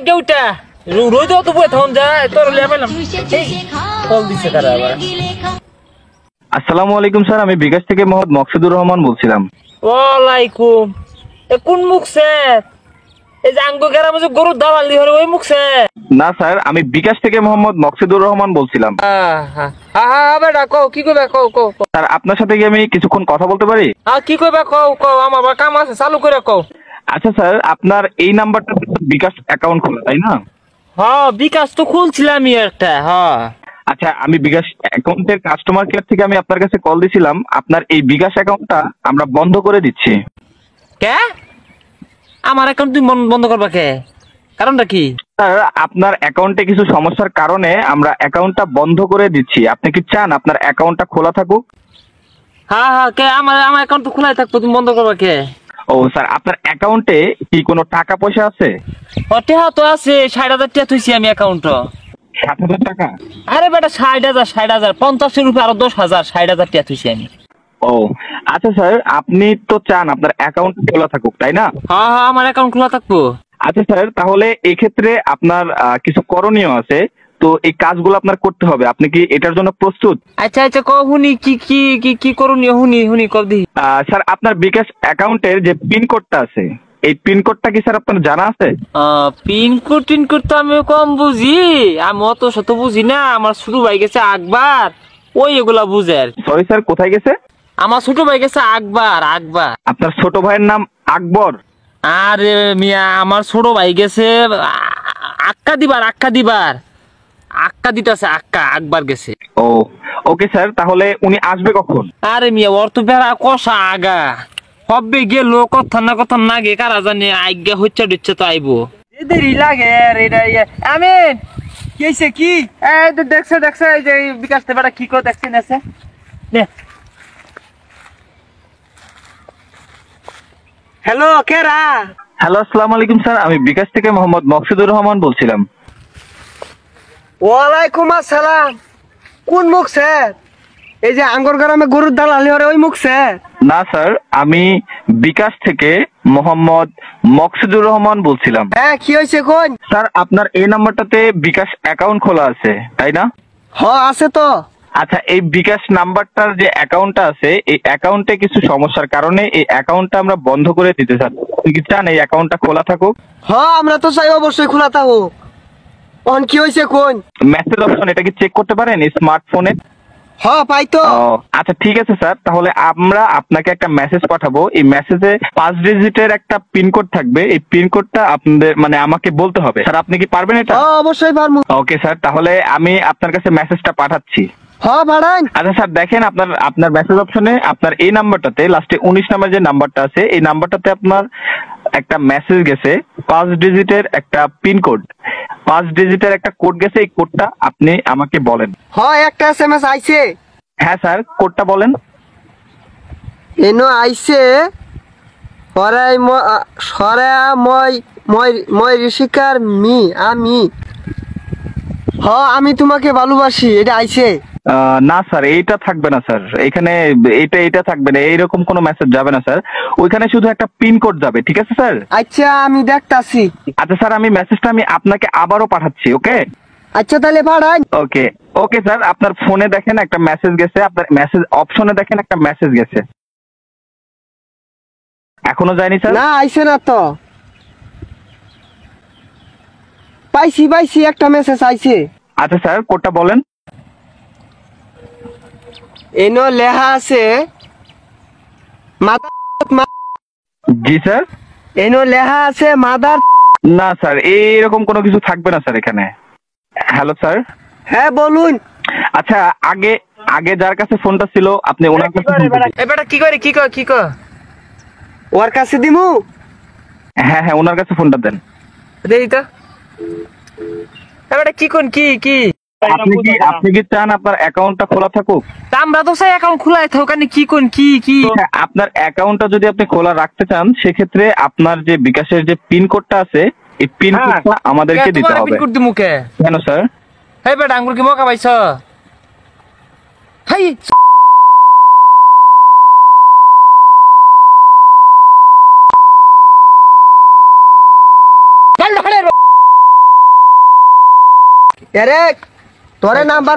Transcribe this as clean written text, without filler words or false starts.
গেউটা রোজ তো বই থাকুন যায় তোর লিয়া পাইলাম কল দিছে কারা আবার। আসসালামু আলাইকুম স্যার, আমি বিকাশ থেকে মোহাম্মদ মকসুদুর রহমান বলছিলাম। ওয়ালাইকুম। কোন মুখ স্যার? এই যে আঙ্গু গ্রামে যে গরুর দালালি হরে ওই মুখ স্যার? না স্যার, আমি বিকাশ থেকে মোহাম্মদ মকসুদুর রহমান বলছিলাম। বেটা কও কি কইবা কও কও। স্যার আপনার সাথে কি আমি কিছুক্ষণ কথা বলতে পারি? কি কইবা কও কও, আমার আবার কাম আছে চালু করে কও। আচ্ছা স্যার, আপনার এই নাম্বারটা বিকাশ অ্যাকাউন্ট খোলা তাই না? বিকাশ তো খুলছিলাম একটা। আচ্ছা, আমি বিকাশ অ্যাকাউন্টের কাস্টমার কেয়ার থেকে আমি আপনার কাছে কল দিছিলাম। আপনার এই বিকাশ অ্যাকাউন্টটা আমরা বন্ধ করে দিচ্ছি। কে? আমার অ্যাকাউন্ট তুমি বন্ধ করবা কে? কারণটা কি? স্যার আপনার অ্যাকাউন্টে কিছু সমস্যার কারণে আমরা অ্যাকাউন্টটা বন্ধ করে দিচ্ছি। আপনি কি চান আপনার অ্যাকাউন্টটা খোলা থাকুক? কে আমার অ্যাকাউন্ট তো খোলাই থাকবো, তুমি বন্ধ করবা কে? ও স্যার, আপনার অ্যাকাউন্টে কি কোনো টাকা পয়সা আছে? টেহা তো আছে, 60,000 টাকা থইছি আমি অ্যাকাউন্ট। 60,000 টাকা? আরে বেটা 60,000 50-এর উপরে আরো 10,000, 60,000 টাকা থইছি আমি। ও আচ্ছা স্যার, আপনি তো চান আপনার অ্যাকাউন্ট খোলা থাকুক তাই না? আমার অ্যাকাউন্ট খোলা থাকবো। আচ্ছা স্যার, তাহলে এই ক্ষেত্রে আপনার কিছু করণীয় আছে, তো এই কাজগুলো আপনার করতে হবে। আপনি কি এটার জন্য প্রস্তুত? আচ্ছা আচ্ছা কও হুনি কি কি কি কি করণীয় হুনি কব দি। স্যার আপনার বিকাশ অ্যাকাউন্টের যে পিন কোডটা আছে, এই পিন কোডটা কি স্যার আপনার জানা আছে? পিনকোড তো আমি কম বুঝি, আমি অত শত বুঝি না। আমার ছোট ভাই গেছে আকবর, ওই এগুলা বুঝে। সরি স্যার, কোথায় গেছে? আমার ছোট ভাই গেছে আকবর। আপনার ছোট ভাইয়ের নাম আকবর? আরে মিয়া, আমার ছোট ভাই গেছে আক্কা দিতেছে আকবর গেছে। ও ওকে স্যার, তাহলে উনি আসবে কখন? আরে মিয়া, ওর তো বেড়া কষা আগা হবে গেল, কথা না গে কারা জানে, আজ্ঞা হচ্ছে তো আইবো দেরি লাগে। আমি কি দেখছে এই যে বিকাশ বেড়া কি করে দেখছেন আছে। হ্যালো কেরা? হ্যালো, আসসালামু আলাইকুম স্যার, আমি বিকাশ থেকে মোহাম্মদ মকসুদুর রহমান বলছিলাম। ওয়ালাইকুম আসসালাম। কোন মুখ স্যার? এই যে আঙ্গুর গ্রামে গরুর দালালি হরে ওই মুখ স্যার? না স্যার, আমি বিকাশ থেকে মোহাম্মদ মকসুদুর রহমান বলছিলাম। কি হয়েছে কোন? স্যার আপনার এই নাম্বারটাতে বিকাশ অ্যাকাউন্ট খোলা আছে তাই না? আছে তো। আচ্ছা, এই বিকাশ নাম্বারটার যে অ্যাকাউন্টটা আছে, এই অ্যাকাউন্টে কিছু সমস্যার কারণে এই অ্যাকাউন্টটা আমরা বন্ধ করে দিতে চাই। আপনি কি চান এই অ্যাকাউন্টটা খোলা থাকুক? আমরা তো চাই অবশ্যই খোলা থাকুক। কোন কি হয়েছে কোন? মেসেজ অপশন এটা কি চেক করতে পারেন স্মার্টফোনে? পাই তো। আচ্ছা ঠিক আছে স্যার, তাহলে আমরা আপনাকে একটা মেসেজ পাঠাবো। এই মেসেজে 5 ডিজিটের একটা পিনকোড থাকবে। এই পিনকোডটা আপনাদের মানে আমাকে বলতে হবে। স্যার আপনি কি পারবেন এটা? অবশ্যই পারবো। ওকে স্যার, তাহলে আমি আপনার কাছে মেসেজটা পাঠাচ্ছি। পাঠান। আচ্ছা স্যার, দেখেন আপনার মেসেজ অপশনে আপনার এই নাম্বারটাতে লাস্টে 19 নাম্বার যে নাম্বারটা আছে, এই নাম্বারটাতে আপনার একটা মেসেজ গেছে, 5 ডিজিটের একটা পিনকোড, 5 ডিজিটের একটা কোড গেছে। এই কোডটা আপনি আমাকে বলেন। একটা এসএমএস আইছে। হ্যাঁ স্যার, কোডটা বলেন। এনো আইছে মই ঋষিকার আমি আমি তোমাকে ভালোবাসি, এটা আইছে। না স্যার, এইটা থাকবে না স্যার, এখানে এটা থাকবে না, এইরকম কোনো মেসেজ যাবে না স্যার। ওইখানে শুধু একটা পিন কোড যাবে, ঠিক আছে স্যার? আচ্ছা আমি দেখতাছি। আচ্ছা স্যার, মেসেজটা আমি আপনাকে আবারও পাঠাচ্ছি। ওকে আচ্ছা তাহলে পাঠান। ওকে ওকে স্যার, আপনার ফোনে দেখেন একটা মেসেজ গেছে, আপনার মেসেজ অপশনে দেখেন একটা মেসেজ গেছে। এখনো যায়নি স্যার? না আইছে না তো। পাইছি একটা মেসেজ আইছে। আচ্ছা স্যার, কোডটা বলেন। এনো লেখা আছে জি স্যার। এনো লেখা আছে মাদার। না স্যার, এইরকম কোনো কিছু থাকবে না স্যার এখানে। Hello sir. হ্যাঁ বলুন। আচ্ছা, আগে যার কাছে ফোনটা ছিল আপনি ওনার কাছে কি করে ওর কাছে দিমু? হ্যাঁ ওনার কাছে ফোনটা দেন। দেই তো। এবারে কি আপনি কি চান আপনার অ্যাকাউন্টটা খোলা থাকুক? আমরা তো চাই অ্যাকাউন্ট খোলাই থাকুক। কি আপনার অ্যাকাউন্টটা যদি আপনি খোলা রাখতে চান, সেক্ষেত্রে আপনার যে বিকাশের যে পিন কোডটা আছে, এই পিন কোডটা আমাদেরকে দিতে হবে। পিন কোড দিমু কে? কেন স্যার? হেই বেটা আঙ্গুর কি মকা পাইছ? হেই এরে তোরে নাম্বার